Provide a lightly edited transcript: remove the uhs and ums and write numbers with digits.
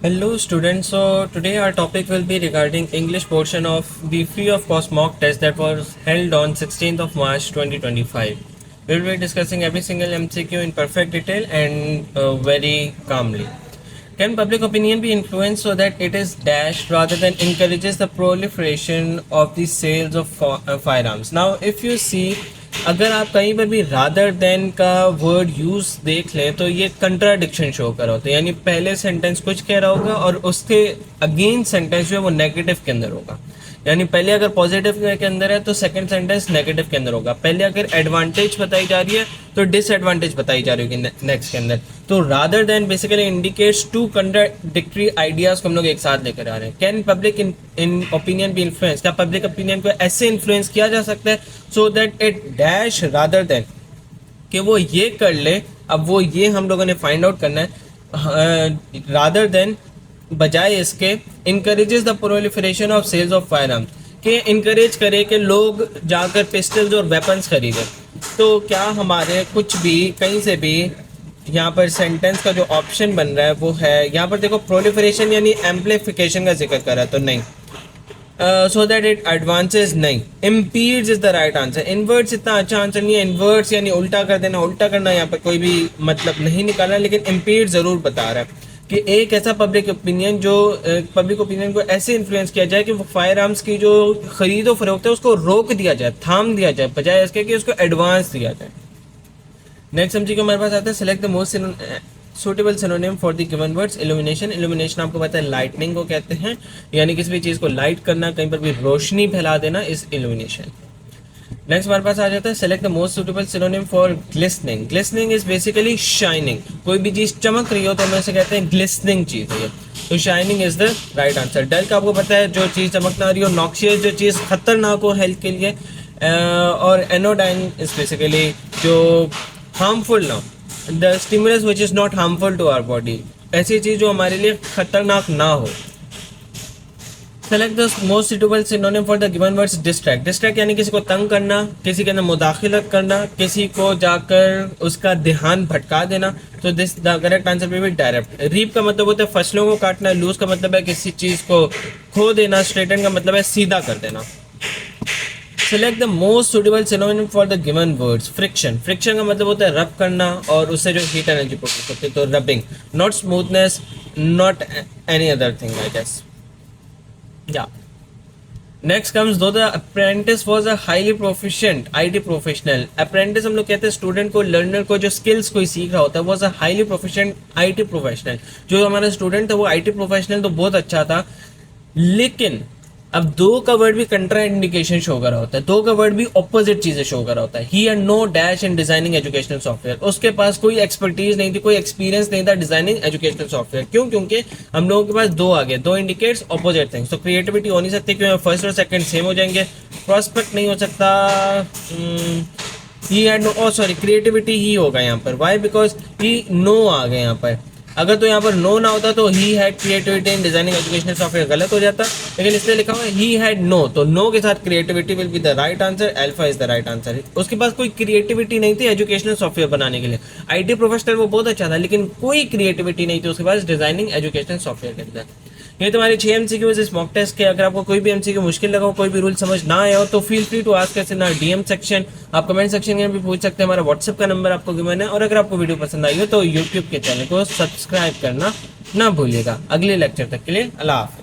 Hello students, so today our topic will be regarding English portion of the free of cost mock test that was held on 16th of March 2025. We will be discussing every single MCQ in perfect detail and very calmly. Can public opinion be influenced so that it is dashed rather than encourages the proliferation of the sales of firearms? Now if you see, अगर आप कहीं पर भी rather than का word use देख लें तो ये कंट्राडिक्शन शो कर रहा होता है, यानी पहले सेंटेंस कुछ कह रहा होगा और उसके अगेंस्ट सेंटेंस जो है वो नेगेटिव के अंदर होगा। यानी पहले अगर पॉजिटिव के अंदर है तो सेकंड सेंटेंस नेगेटिव के अंदर होगा। पहले अगर एडवांटेज बताई जा रही है तो डिसएडवांटेज बताई जा रही होगी नेक्स्ट के अंदर। तो rather than basically indicates two contradictory ideas को हम लोग एक साथ लेकर आ रहे हैं। Can public in opinion be influence, क्या पब्लिक ओपिनियन को ऐसे इन्फ्लुएंस किया जा सकता है so that it dash rather than कि वो ये कर ले। अब वो ये हम लोगों ने फाइंड आउट करना है। रादर देन बजाय इसके encourages the proliferation of sales of firearms, के इनकरेज करे कि लोग जाकर पिस्टल्स और वेपन्स खरीदें। तो क्या हमारे कुछ भी कहीं से भी यहाँ पर सेंटेंस का जो ऑप्शन बन रहा है वो है, यहाँ पर देखो प्रोलिफरेशन यानी एम्पलीफिकेशन का जिक्र कर रहा है तो नहीं। सो दैट इट एडवांसेस नहीं, impedes is the right answer. Inverts इतना अच्छा आंसर नहीं है। इनवर्ट्स यानी उल्टा कर देना, उल्टा करना यहाँ पर कोई भी मतलब नहीं निकालना, लेकिन इम्पीड जरूर बता रहा है कि एक ऐसा पब्लिक ओपिनियन जो पब्लिक ओपिनियन को ऐसे इन्फ्लुएंस किया जाए कि वो फायर आर्म्स की जो खरीदो फरोख्त है उसको रोक दिया जाए, थाम दिया जाए, बजाय इसके कि उसको एडवांस दिया जाए। नेक्स्ट समझिए हमारे पास आता है select the most suitable synonym for the given words. Illumination, illumination आपको पता है लाइटनिंग को कहते हैं, यानी किसी भी चीज़ को लाइट करना, कहीं पर भी रोशनी फैला देना इस इल्यूमिनेशन। नेक्स्ट हमारे पास आ जाता है select the most suitable synonym for glistening. Glistening is basically shining, कोई भी चीज़ चमक रही हो तो हम इसे कहते हैं ग्लिसनिंग चीज़ है, तो shining is the right answer. Dull का आपको पता है जो चीज़ चमक ना रही हो, नॉक्सियस जो चीज़ खतरनाक हो हेल्थ के लिए, और एनोडाइन इज बेसिकली जो हार्मफुल ना हो, the stimulus which is not harmful to our body, ऐसी चीज़ जो हमारे लिए खतरनाक ना हो। Select the most suitable synonym for the given words. Distract, distract यानी किसी को तंग करना, किसी के अंदर मुदाखलत करना, किसी को जाकर उसका ध्यान भटका देना, तो this the correct answer will be direct. Reap का मतलब होता है फसलों को काटना, लूज का मतलब है किसी चीज़ को खो देना, स्ट्रेटन का मतलब है सीधा कर देना। Select the most suitable synonym for the given words. Friction, friction का मतलब होता है रब करना और उससे जो हीट एनर्जी प्रोड्यूस होती है, तो rubbing. Not smoothness, not any other thing I guess. Yeah. Next comes though the apprentice was a highly proficient IT professional. Apprentice हम लोग कहते हैं स्टूडेंट को, लर्नर को जो स्किल्स कोई सीख रहा होता है, was a highly proficient IT professional। जो हमारा स्टूडेंट था वो IT प्रोफेशनल तो बहुत अच्छा था, लेकिन अब दो का वर्ड भी कंट्रा इंडिकेशन शो कर रहा होता है, दो का वर्ड भी ऑपोजिट चीजें शो कर रहा होता है। He had no dash in designing educational software, उसके पास कोई एक्सपर्टीज नहीं थी, कोई एक्सपीरियंस नहीं था डिजाइनिंग एजुकेशनल सॉफ्टवेयर। क्यों? क्योंकि हम लोगों के पास दो आ गए, दो इंडिकेट्स ऑपोजिट थिंग्स, तो क्रिएटिविटी हो नहीं सकती क्योंकि फर्स्ट और सेकंड सेम हो जाएंगे। प्रॉस्पेक्ट नहीं हो सकता, he had no, sorry creativity ही होगा यहाँ पर। वाई? बिकॉज ही नो आ गए यहाँ पर। अगर तो यहाँ पर नो ना होता तो he had creativity in designing educational software गलत हो जाता, लेकिन इसलिए लिखा हुआ है ही हैड नो, तो नो के साथ creativity will be the right answer. Alpha is the right answer. उसके पास कोई क्रिएटिविटी नहीं थी एजुकेशनल सॉफ्टवेयर बनाने के लिए। आईटी प्रोफेशनल वो बहुत अच्छा था, लेकिन कोई क्रिएटिविटी नहीं थी उसके पास डिजाइनिंग एजुकेशनल सॉफ्टवेयर के अंदर। ये तुम्हारे 6 MCQs इस मॉक टेस्ट के। अगर आपको कोई भी MCQ मुश्किल लगा हो, कोई भी रूल समझ ना आया हो, तो feel free to ask us in our DM section. आप कमेंट सेक्शन में भी पूछ सकते हैं, हमारा व्हाट्सएप का नंबर आपको गिवन है। और अगर आपको वीडियो पसंद आई हो तो यूट्यूब के चैनल को सब्सक्राइब करना ना भूलिएगा। अगले लेक्चर तक के लिए अल्लाह हाफ़िज़।